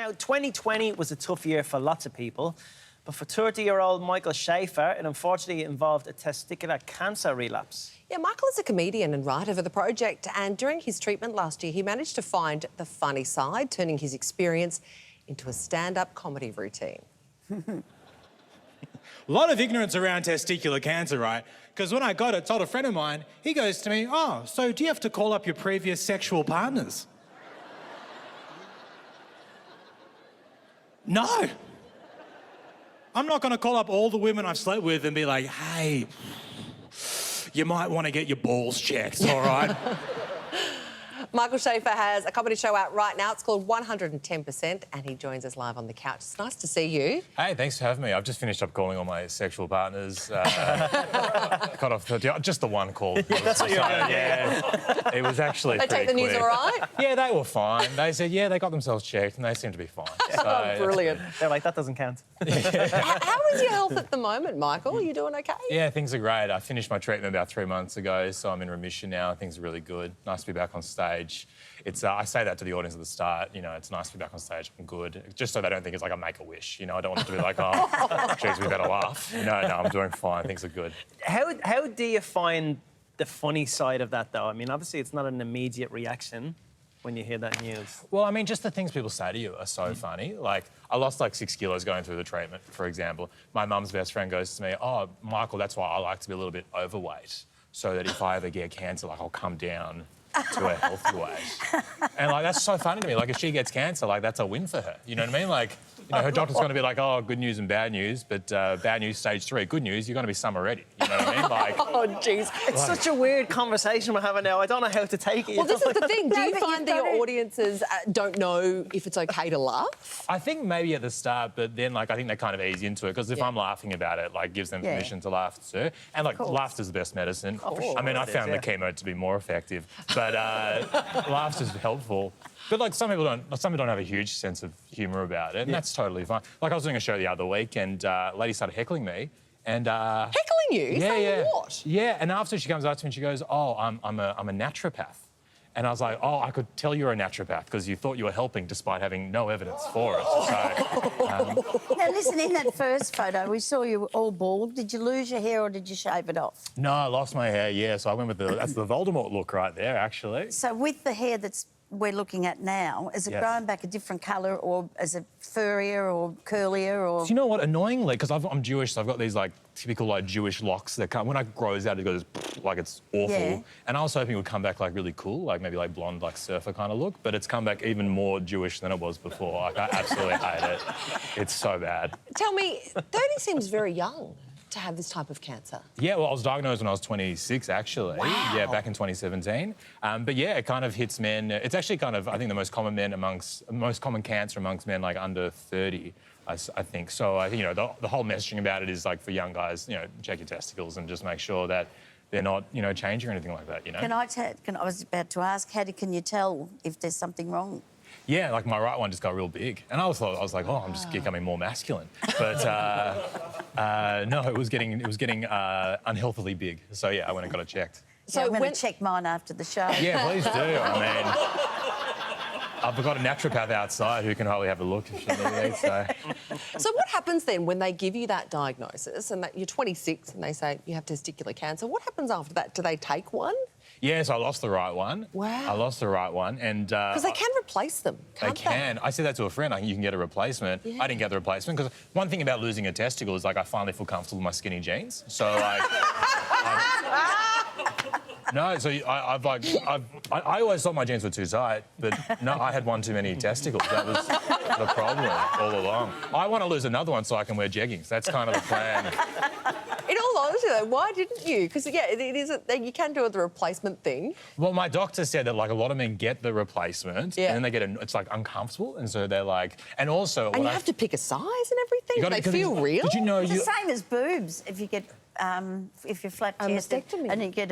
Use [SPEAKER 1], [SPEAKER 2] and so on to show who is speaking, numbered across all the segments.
[SPEAKER 1] Now, 2020 was a tough year for lots of people, but for 30-year-old Michael Schaefer, it unfortunately involved a testicular cancer relapse.
[SPEAKER 2] Yeah, Michael is a comedian and writer for The Project, and during his treatment last year, he managed to find the funny side, turning his experience into a stand-up comedy routine.
[SPEAKER 3] A lot of ignorance around testicular cancer, right? Because when I got it, told a friend of mine, he goes to me, "Oh, so do you have to call up your previous sexual partners?" No. I'm not going to call up all the women I've slept with and be like, "Hey, you might want to get your balls checked, all right?"
[SPEAKER 2] Michael Schaefer has a comedy show out right now. It's called 110%, and he joins us live on the couch. It's nice to see you.
[SPEAKER 4] Hey, thanks for having me. I've just finished up calling all my sexual partners. Cut off just the one call.
[SPEAKER 1] Yeah, that's what you're doing.
[SPEAKER 4] Yeah, it was actually
[SPEAKER 2] They take the news all right?
[SPEAKER 4] Yeah, they were fine. They said, yeah, they got themselves checked and they seemed to be fine. So,
[SPEAKER 2] Oh, brilliant.
[SPEAKER 1] They're like, that doesn't count.
[SPEAKER 2] How is your health at the moment, Michael? Are you doing okay?
[SPEAKER 4] Yeah, things are great. I finished my treatment about 3 months ago, so I'm in remission now. Things are really good. Nice to be back on stage. It's I say that to the audience at the start, you know, it's nice to be back on stage. I'm good. Just so they don't think it's like a make-a-wish, you know. I don't want it to be like, oh, geez, we better laugh. No, I'm doing fine. Things are good.
[SPEAKER 1] How do you find the funny side of that, though? I mean, obviously, it's not an immediate reaction when you hear that news.
[SPEAKER 4] Well, I mean, just the things people say to you are so funny. Like, I lost like 6 kilos going through the treatment, for example. My mum's best friend goes to me, "Oh, Michael, that's why I like to be a little bit overweight, so that if I ever get cancer, like, I'll come down to a healthy weight." And, like, that's so funny to me. Like, if she gets cancer, like, that's a win for her. You know what I mean? Like, you know, her doctor's going to be like, "Oh, good news and bad news, but bad news, stage 3. Good news, you're going to be summer ready." You know what I mean? Like,
[SPEAKER 2] Oh, jeez.
[SPEAKER 1] It's such a weird conversation we're having now. I don't know how to take it.
[SPEAKER 2] Well, this is the thing. Do you
[SPEAKER 5] but
[SPEAKER 2] find
[SPEAKER 5] you've
[SPEAKER 2] that
[SPEAKER 5] got
[SPEAKER 2] your
[SPEAKER 5] to-
[SPEAKER 2] audiences don't know if it's okay to laugh?
[SPEAKER 4] I think maybe at the start, but then, like, I think they kind of ease into it, because if I'm laughing about it, like, gives them
[SPEAKER 5] Yeah.
[SPEAKER 4] permission to laugh too. And, like, laughter's the best medicine.
[SPEAKER 1] for sure
[SPEAKER 4] I mean, I
[SPEAKER 1] it is,
[SPEAKER 4] found
[SPEAKER 1] yeah.
[SPEAKER 4] the chemo to be more effective, but laughter's helpful. But, like, some people don't have a huge sense of humour about it, and that's totally fine. Like, I was doing a show the other week, and a lady started heckling me, and
[SPEAKER 2] Heckling you?
[SPEAKER 4] yeah,
[SPEAKER 2] Saying
[SPEAKER 4] yeah,
[SPEAKER 2] what?
[SPEAKER 4] yeah. And after she comes up to me and she goes, "Oh, I'm a naturopath." And I was like, "Oh, I could tell you're a naturopath because you thought you were helping despite having no evidence for it." So,
[SPEAKER 5] Now, listen, in that first photo, we saw you all bald. Did you lose your hair or did you shave it off?
[SPEAKER 4] no, I lost my hair, yeah. So I went with that's the Voldemort look right there, actually.
[SPEAKER 5] So with the hair we're looking at now, is it
[SPEAKER 4] Yes.
[SPEAKER 5] grown back a different colour, or is it furrier or curlier, or...?
[SPEAKER 4] Do you know what? Annoyingly, because I'm Jewish, so I've got these, like, typical, like, Jewish locks that come... When it grows out, it goes, like, it's awful.
[SPEAKER 5] Yeah.
[SPEAKER 4] And I was hoping it would come back, like, really cool, like, maybe, like, blonde, like, surfer kind of look. But it's come back even more Jewish than it was before. Like, I absolutely hate it. It's so bad.
[SPEAKER 2] Tell me, 30 seems very young to have this type of cancer.
[SPEAKER 4] Yeah, well, I was diagnosed when I was 26, actually.
[SPEAKER 2] Wow.
[SPEAKER 4] Yeah, back in 2017. But yeah, it kind of hits men. It's actually kind of, I think, the most common cancer amongst men, like, under 30, I think. So, you know, the whole messaging about it is, like, for young guys, you know, check your testicles and just make sure that they're not, you know, changing or anything like that, you know?
[SPEAKER 5] I was about to ask, can you tell if there's something wrong?
[SPEAKER 4] Yeah, like, my right one just got real big. And I was like, oh, I'm just becoming more masculine. But no, it was getting unhealthily big. So, yeah, I went and got it checked.
[SPEAKER 5] So I'm going
[SPEAKER 2] when-
[SPEAKER 5] to check mine after the show.
[SPEAKER 4] Yeah, please do. I mean, I've got a naturopath outside who can hardly have a look if she needs, so...
[SPEAKER 2] So what happens then when they give you that diagnosis and that you're 26 and they say you have testicular cancer? What happens after that? Do they take one?
[SPEAKER 4] Yes, I lost the right one.
[SPEAKER 2] Wow.
[SPEAKER 4] I lost the right one, and...
[SPEAKER 2] Because they can replace them,
[SPEAKER 4] They
[SPEAKER 2] can't
[SPEAKER 4] can. I said that to a friend. I think you can get a replacement.
[SPEAKER 2] Yeah.
[SPEAKER 4] I didn't get the replacement because one thing about losing a testicle is, like, I finally feel comfortable in my skinny jeans. So, like... No, so I always thought my jeans were too tight, but no, I had one too many testicles. That was the problem all along. I want to lose another one so I can wear jeggings. That's kind of the plan.
[SPEAKER 2] In all honesty, though, why didn't you? Because, yeah, you can do the replacement thing.
[SPEAKER 4] Well, my doctor said that, like, a lot of men get the replacement and then they get it's, like, uncomfortable, and so they're like... And also...
[SPEAKER 2] And you have to pick a size and everything?
[SPEAKER 4] You gotta-
[SPEAKER 2] They
[SPEAKER 4] because
[SPEAKER 2] feel real?
[SPEAKER 4] Did you know
[SPEAKER 5] It's the same as boobs. If you get if you're flat chested
[SPEAKER 2] mastectomy.
[SPEAKER 5] and you get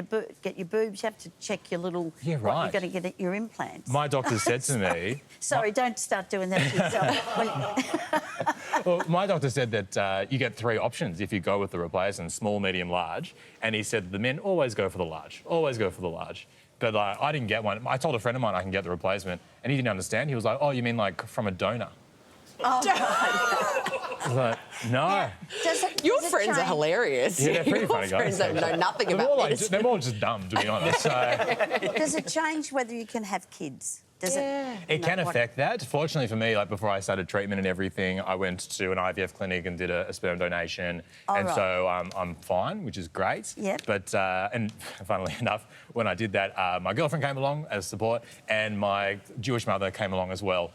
[SPEAKER 5] your boobs, you have to check your little...
[SPEAKER 4] Yeah,
[SPEAKER 5] what
[SPEAKER 4] right.
[SPEAKER 5] You're going to get your implants.
[SPEAKER 4] My doctor said to me...
[SPEAKER 5] Sorry, don't start doing that to yourself.
[SPEAKER 4] Well, my doctor said that you get 3 options if you go with the replacement: small, medium, large. And he said the men always go for the large, always go for the large. But I didn't get one. I told a friend of mine I can get the replacement, and he didn't understand. He was like, "Oh, you mean like from a donor?" But no.
[SPEAKER 2] Your friends are hilarious.
[SPEAKER 4] Yeah, they're pretty
[SPEAKER 2] Your
[SPEAKER 4] funny guys.
[SPEAKER 2] friends don't know nothing
[SPEAKER 4] They're
[SPEAKER 2] about
[SPEAKER 4] more,
[SPEAKER 2] this.
[SPEAKER 4] they're more just dumb, to be honest. So
[SPEAKER 5] Does it change whether you can have kids? Does
[SPEAKER 4] it can affect that. Fortunately for me, like before I started treatment and everything, I went to an IVF clinic and did a sperm donation, and
[SPEAKER 5] right.
[SPEAKER 4] so I'm fine, which is great.
[SPEAKER 5] Yep.
[SPEAKER 4] But and funnily enough, when I did that, my girlfriend came along as support, and my Jewish mother came along as well,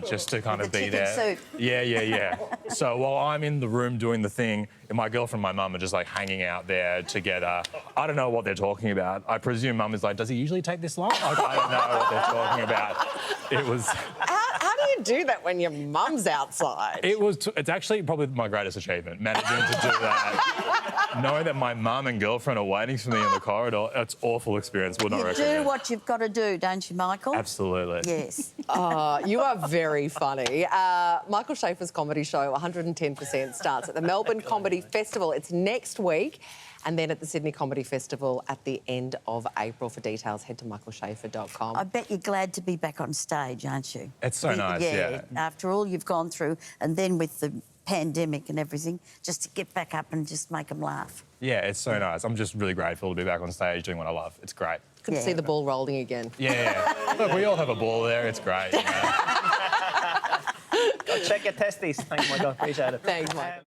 [SPEAKER 4] just to kind of
[SPEAKER 5] the
[SPEAKER 4] be
[SPEAKER 5] chicken
[SPEAKER 4] there.
[SPEAKER 5] soup.
[SPEAKER 4] Yeah. So while I'm in the room doing the thing, my girlfriend and my mum are just like hanging out there together. I don't know what they're talking about. I presume mum is like, does it usually take this long? Like, I don't know what they're talking about. It was.
[SPEAKER 2] How do you do that when your mum's outside?
[SPEAKER 4] It's actually probably my greatest achievement, managing to do that. Knowing that my mum and girlfriend are waiting for me in the corridor, it's an awful experience. Would not
[SPEAKER 5] You
[SPEAKER 4] recommend.
[SPEAKER 5] do what you've got to do, don't you, Michael?
[SPEAKER 4] Absolutely.
[SPEAKER 5] Yes.
[SPEAKER 2] You are very funny. Michael Schaefer's comedy show, 110%, starts at the Melbourne Comedy Festival. It's next week. And then at the Sydney Comedy Festival at the end of April. For details, head to michaelschaefer.com.
[SPEAKER 5] I bet you're glad to be back on stage, aren't you?
[SPEAKER 4] It's so nice, yeah.
[SPEAKER 5] After all you've gone through, and then with the pandemic and everything, just to get back up and just make them laugh.
[SPEAKER 4] Yeah, it's so nice. I'm just really grateful to be back on stage doing what I love. It's great.
[SPEAKER 2] Good to
[SPEAKER 5] Yeah.
[SPEAKER 2] see the ball rolling again.
[SPEAKER 4] Yeah. Look, we all have a ball there. It's great. You know?
[SPEAKER 1] Go check your testes. Thanks, Michael. Appreciate it.
[SPEAKER 2] Thanks, Michael.